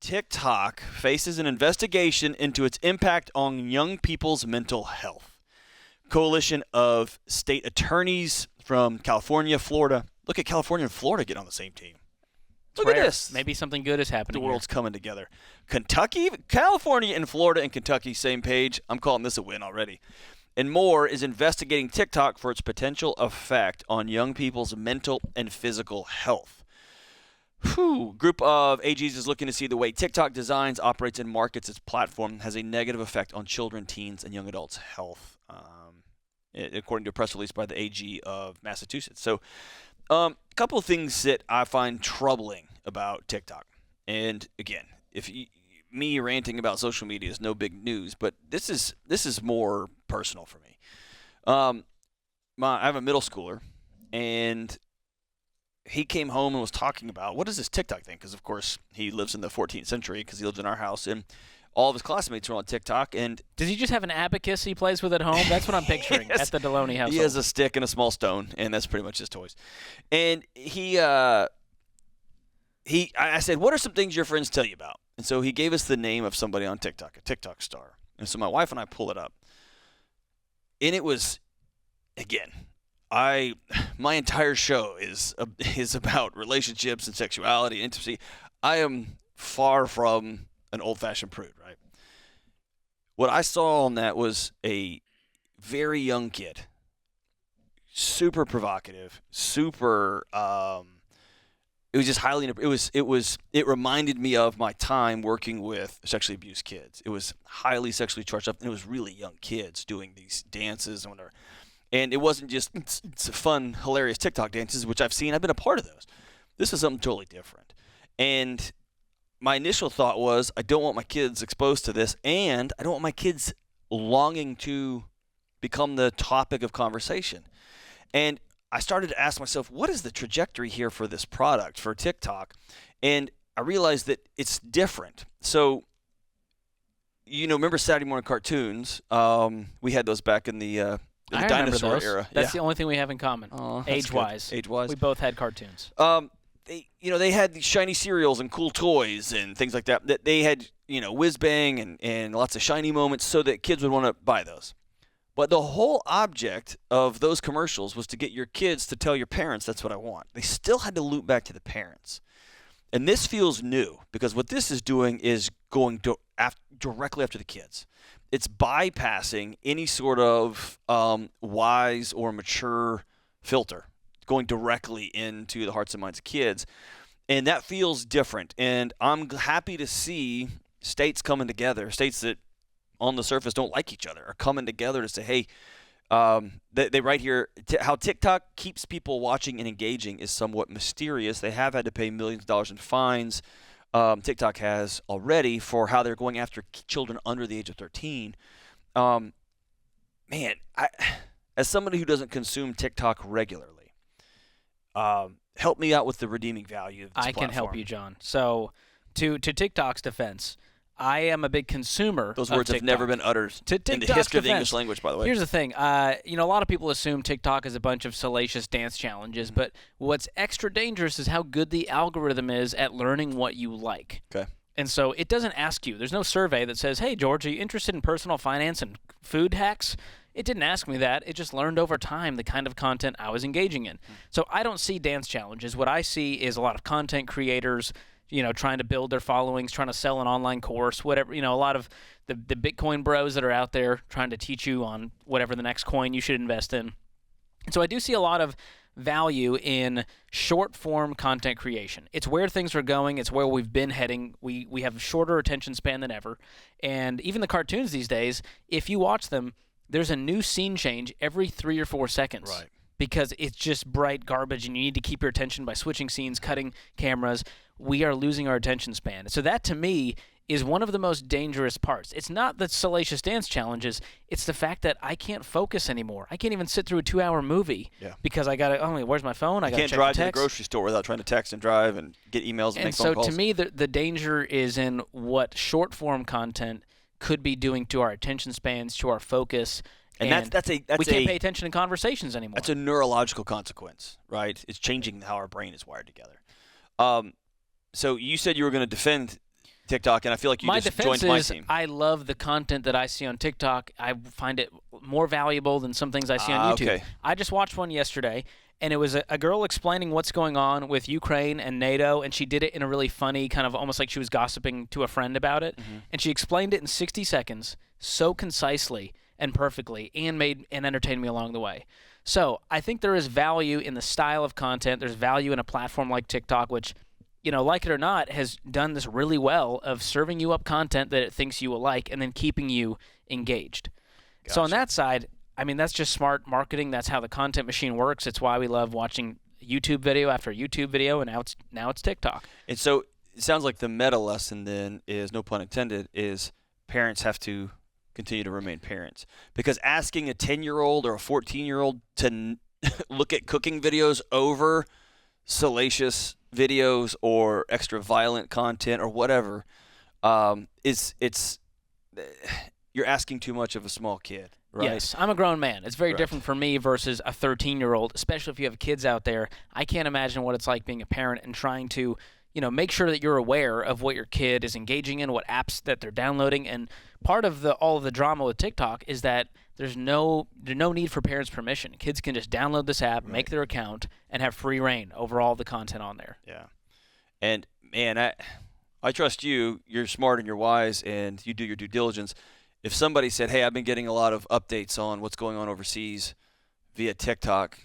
TikTok faces an investigation into its impact on young people's mental health. Coalition of state attorneys from California, Florida. Look at California and Florida get on the same team. Look at this. Maybe something good is happening. The world's coming together. Kentucky, California, and Florida and Kentucky, same page. I'm calling this a win already. And more is investigating TikTok for its potential effect on young people's mental and physical health. Group of AGs is looking to see the way TikTok designs, operates, and markets its platform has a negative effect on children, teens, and young adults' health, according to a press release by the AG of Massachusetts. So a couple of things that I find troubling about TikTok. And again, me ranting about social media is no big news, but this is more personal for me. I have a middle schooler, and he came home and was talking about, what is this TikTok thing? Because, of course, he lives in the 14th century because he lives in our house, and all of his classmates are on TikTok. And does he just have an abacus he plays with at home? That's what I'm picturing at the Deloney household. He has a stick and a small stone, and that's pretty much his toys. And I said, what are some things your friends tell you about? And so he gave us the name of somebody on TikTok, a TikTok star. And so my wife and I pull it up. And it was, again, my entire show is about relationships and sexuality and intimacy. I am far from an old-fashioned prude, right? What I saw on that was a very young kid, super provocative, super. It was just highly. It reminded me of my time working with sexually abused kids. It was highly sexually charged up, and it was really young kids doing these dances and whatever. And it wasn't just it's fun, hilarious TikTok dances, which I've seen. I've been a part of those. This is something totally different. And my initial thought was, I don't want my kids exposed to this, and I don't want my kids longing to become the topic of conversation. And I started to ask myself, what is the trajectory here for this product, for TikTok? And I realized that it's different. So, remember Saturday morning cartoons? We had those back in the dinosaur era. That's the only thing we have in common, age-wise. Age-wise. We both had cartoons. They had these shiny cereals and cool toys and things like that. That they had, whiz bang and lots of shiny moments so that kids would want to buy those. But the whole object of those commercials was to get your kids to tell your parents, that's what I want. They still had to loop back to the parents. And this feels new because what this is doing is going directly after the kids. It's bypassing any sort of wise or mature filter, going directly into the hearts and minds of kids. And that feels different. And I'm happy to see states coming together, states that on the surface don't like each other, are coming together to say, hey, they write here, how TikTok keeps people watching and engaging is somewhat mysterious. They have had to pay millions of dollars in fines. TikTok has already for how they're going after children under the age of 13. As somebody who doesn't consume TikTok regularly, help me out with the redeeming value of this platform. I can help you, John. So to TikTok's defense, I am a big consumer. Those words of have never been uttered in the history of the English language, by the way. Here's the thing. A lot of people assume TikTok is a bunch of salacious dance challenges, but what's extra dangerous is how good the algorithm is at learning what you like. Okay. And so it doesn't ask you. There's no survey that says, hey, George, are you interested in personal finance and food hacks? It didn't ask me that. It just learned over time the kind of content I was engaging in. So I don't see dance challenges. What I see is a lot of content creators trying to build their followings, trying to sell an online course, whatever, a lot of the Bitcoin bros that are out there trying to teach you on whatever the next coin you should invest in. And so I do see a lot of value in short-form content creation. It's where things are going. It's where we've been heading. We have a shorter attention span than ever. And even the cartoons these days, if you watch them, there's a new scene change every 3 or 4 seconds. Right. Because it's just bright garbage and you need to keep your attention by switching scenes, cutting cameras. We are losing our attention span. So that, to me, is one of the most dangerous parts. It's not the salacious dance challenges. It's the fact that I can't focus anymore. I can't even sit through a 2-hour movie because I got to, where's my phone? I got to check the text. You can't drive to the grocery store without trying to text and drive and get emails and make phone calls. And so, to me, the danger is in what short-form content could be doing to our attention spans, to our focus. And we can't pay attention in conversations anymore. That's a neurological consequence, right? It's changing how our brain is wired together. So you said you were going to defend TikTok, and I feel like you My just defense joined my is team. I love the content that I see on TikTok. I find it more valuable than some things I see on YouTube. Okay. I just watched one yesterday, and it was a girl explaining what's going on with Ukraine and NATO, and she did it in a really funny kind of almost like she was gossiping to a friend about it. And she explained it in 60 seconds so concisely and perfectly and entertained me along the way. So I think there is value in the style of content. There's value in a platform like TikTok, which, like it or not, has done this really well of serving you up content that it thinks you will like and then keeping you engaged. So on that side, I mean, that's just smart marketing. That's how the content machine works. It's why we love watching YouTube video after YouTube video, and now it's TikTok. And so it sounds like the meta lesson then is, no pun intended, is parents have to continue to remain parents. Because asking a 10-year-old or a 14-year-old to look at cooking videos over salacious videos or extra violent content or whatever, you're asking too much of a small kid, right? Yes, I'm a grown man. It's very Right. different for me versus a 13-year-old, especially if you have kids out there. I can't imagine what it's like being a parent and trying to, make sure that you're aware of what your kid is engaging in, what apps that they're downloading. And part of all of the drama with TikTok is that there's no need for parents' permission. Kids can just download this app, make their account, and have free reign over all the content on there. Yeah. And, man, I trust you. You're smart and you're wise, and you do your due diligence. If somebody said, hey, I've been getting a lot of updates on what's going on overseas via TikTok,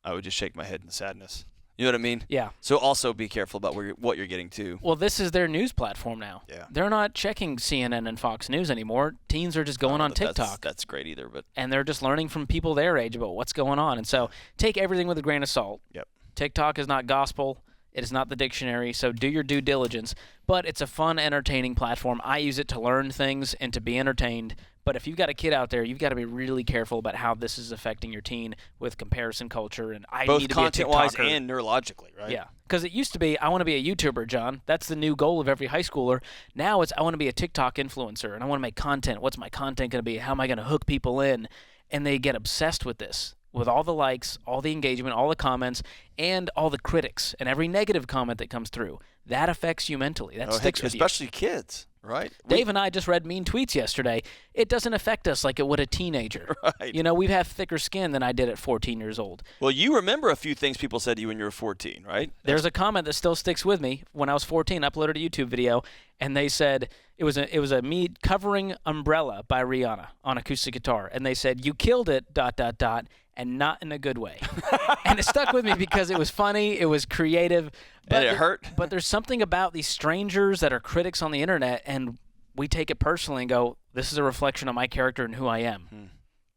I would just shake my head in sadness. You know what I mean? Yeah. So also be careful about what you're getting to. Well, this is their news platform now. Yeah. They're not checking CNN and Fox News anymore. Teens are just going on TikTok. That's great either, but And they're just learning from people their age about what's going on. And so take everything with a grain of salt. Yep. TikTok is not gospel. It is not the dictionary, so do your due diligence. But it's a fun, entertaining platform. I use it to learn things and to be entertained. But if you've got a kid out there, you've got to be really careful about how this is affecting your teen with comparison culture. And I both need to be a content-wise TikToker. and neurologically, right? Yeah, because it used to be, I want to be a YouTuber, John. That's the new goal of every high schooler. Now it's, I want to be a TikTok influencer, and I want to make content. What's my content going to be? How am I going to hook people in? And they get obsessed with this, with all the likes, all the engagement, all the comments, and all the critics, and every negative comment that comes through. That affects you mentally. That sticks with you. Especially kids, right? Dave and I just read mean tweets yesterday. It doesn't affect us like it would a teenager. Right. We have thicker skin than I did at 14 years old. Well, you remember a few things people said to you when you were 14, right? There's a comment that still sticks with me. When I was 14, I uploaded a YouTube video, and they said it was a me covering Umbrella by Rihanna on acoustic guitar, and they said, "You killed it, ... and not in a good way." And it stuck with me because it was funny, it was creative. And it hurt. But there's something about these strangers that are critics on the internet, and we take it personally and go, this is a reflection of my character and who I am.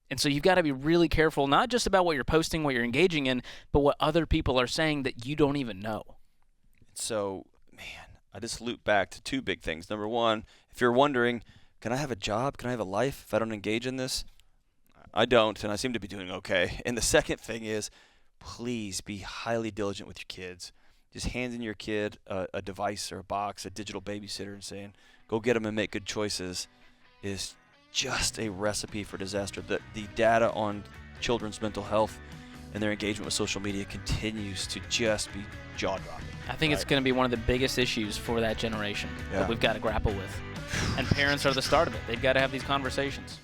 And so you've got to be really careful, not just about what you're posting, what you're engaging in, but what other people are saying that you don't even know. So, man, I just loop back to two big things. Number one, if you're wondering, can I have a job? Can I have a life if I don't engage in this? I don't, and I seem to be doing okay. And the second thing is, please be highly diligent with your kids. Just handing your kid a device or a box, a digital babysitter, and saying, go get them and make good choices is just a recipe for disaster. The data on children's mental health and their engagement with social media continues to just be jaw-dropping. I think it's going to be one of the biggest issues for that generation that we've got to grapple with. And parents are the start of it. They've got to have these conversations.